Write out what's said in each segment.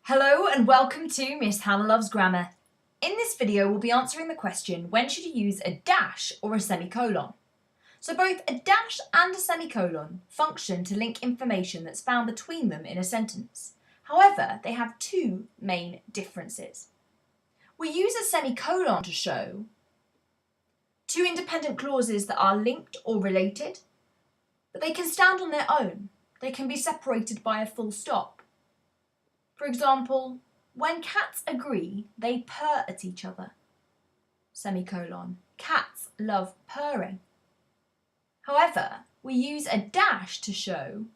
Hello and welcome to Miss Hannah Loves Grammar. In this video we'll be answering the question, when should you use a dash or a semicolon? So both a dash and a semicolon function to link information that's found between them in a sentence. However, they have two main differences. We use a semicolon to show two independent clauses that are linked or related, but they can stand on their own. They can be separated by a full stop. For example, when cats agree, they purr at each other. Semicolon. Cats love purring. However, we use a dash to show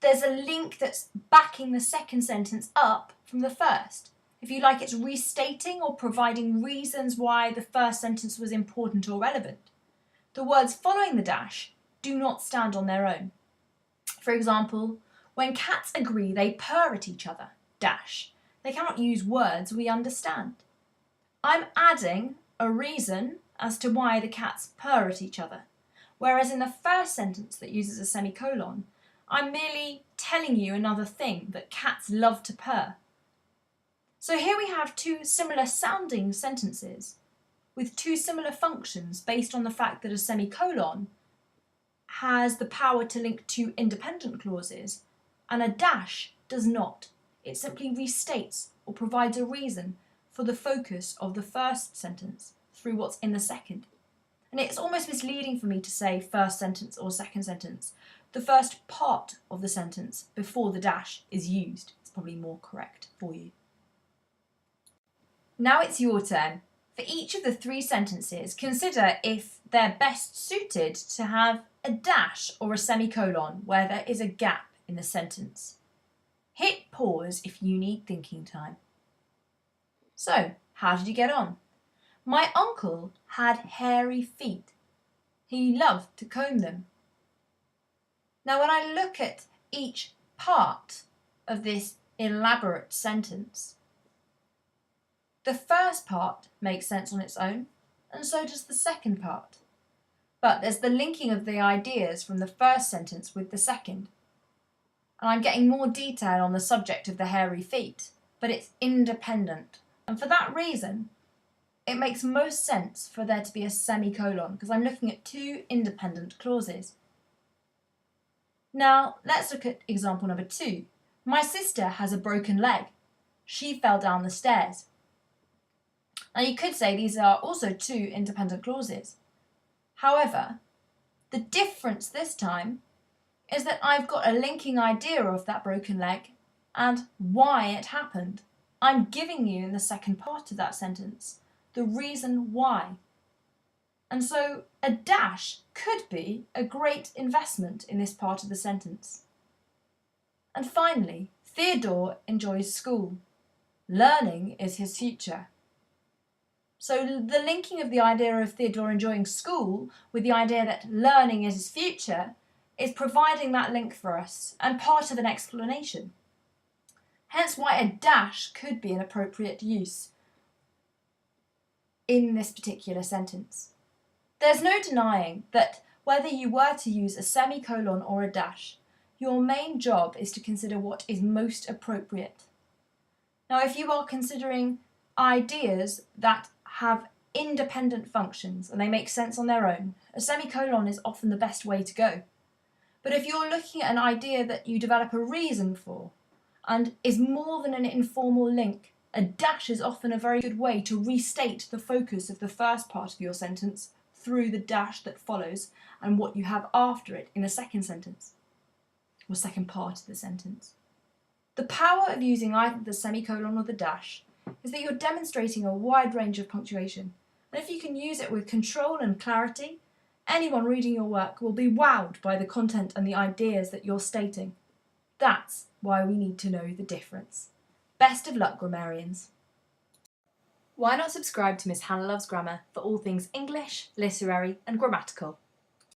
there's a link that's backing the second sentence up from the first. If you like, it's restating or providing reasons why the first sentence was important or relevant. The words following the dash do not stand on their own. For example, when cats agree, they purr at each other, dash. They cannot use words we understand. I'm adding a reason as to why the cats purr at each other, whereas in the first sentence that uses a semicolon, I'm merely telling you another thing, that cats love to purr. So here we have two similar sounding sentences with two similar functions based on the fact that a semicolon has the power to link two independent clauses, and a dash does not. It simply restates or provides a reason for the focus of the first sentence through what's in the second. And it's almost misleading for me to say first sentence or second sentence. The first part of the sentence before the dash is used. It's probably more correct for you. Now it's your turn. For each of the three sentences, consider if they're best suited to have a dash or a semicolon where there is a gap in the sentence. Hit pause if you need thinking time. So, how did you get on? My uncle had hairy feet. He loved to comb them. Now, when I look at each part of this elaborate sentence, the first part makes sense on its own, and so does the second part. But there's the linking of the ideas from the first sentence with the second. And I'm getting more detail on the subject of the hairy feet, but it's independent. And for that reason, it makes most sense for there to be a semicolon, because I'm looking at two independent clauses. Now, let's look at example number 2. My sister has a broken leg. She fell down the stairs. Now, you could say these are also two independent clauses. However, the difference this time is that I've got a linking idea of that broken leg and why it happened. I'm giving you in the second part of that sentence the reason why. And so a dash could be a great investment in this part of the sentence. And finally, Theodore enjoys school. Learning is his future. So the linking of the idea of Theodore enjoying school with the idea that learning is his future is providing that link for us and part of an explanation. Hence why a dash could be an appropriate use in this particular sentence. There's no denying that whether you were to use a semicolon or a dash, your main job is to consider what is most appropriate. Now, if you are considering ideas that have independent functions and they make sense on their own, a semicolon is often the best way to go. But if you're looking at an idea that you develop a reason for and is more than an informal link, a dash is often a very good way to restate the focus of the first part of your sentence through the dash that follows and what you have after it in the second sentence, or second part of the sentence. The power of using either the semicolon or the dash is that you're demonstrating a wide range of punctuation, and if you can use it with control and clarity, anyone reading your work will be wowed by the content and the ideas that you're stating. That's why we need to know the difference. Best of luck, grammarians. Why not subscribe to Miss Hannah Loves Grammar for all things English, literary and grammatical?